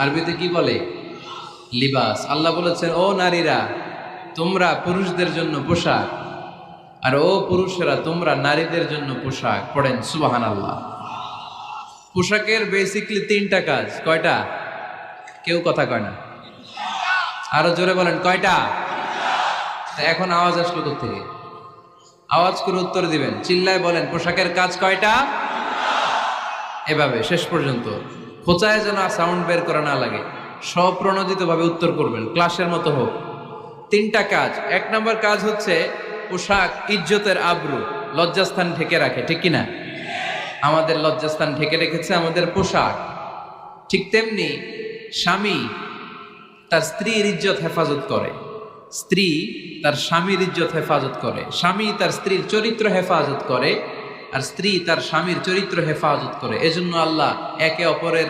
আরবিতে কি বলে? লিবাস। আল্লাহ বলেছেন, ও নারীরা তোমরা পুরুষদের জন্য পোশাক, আর ও পুরুষেরা তোমরা নারীদের জন্য পোশাক। পড়েন সুবহানাল্লাহ। পোশাকের বেসিকলি তিনটা কাজ। কয়টা? কেউ কথা কয় না, আরো জোরে বলেন কয়টা? এখন আওয়াজ আসলো থেকে? আওয়াজ করে উত্তর দিবেন, চিল্লায় বলেন পোশাকের কাজ কয়টা? এভাবে শেষ পর্যন্ত খোঁচায় যেন সাউন্ড বের করা না লাগে, স্বপ্রণোদিত ভাবে উত্তর করবেন, ক্লাসের মতো হোক। তিনটা কাজ। এক নম্বর কাজ হচ্ছে পোশাক ইজ্জতের আবরু, লজ্জাস্থান ঢেকে রাখে, ঠিক কিনা? আমাদের লজ্জাস্থান ঢেকে রেখেছে আমাদের পোশাক। ঠিক তেমনি স্বামী তার স্ত্রীর ইজ্জত হেফাজত করে, স্ত্রী তার স্বামীর ইজ্জত হেফাজত করে, স্বামী তার স্ত্রীর চরিত্র হেফাজত করে, আর স্ত্রী তার স্বামীর চরিত্র হেফাজত করে। এজন্য আল্লাহ একে অপরের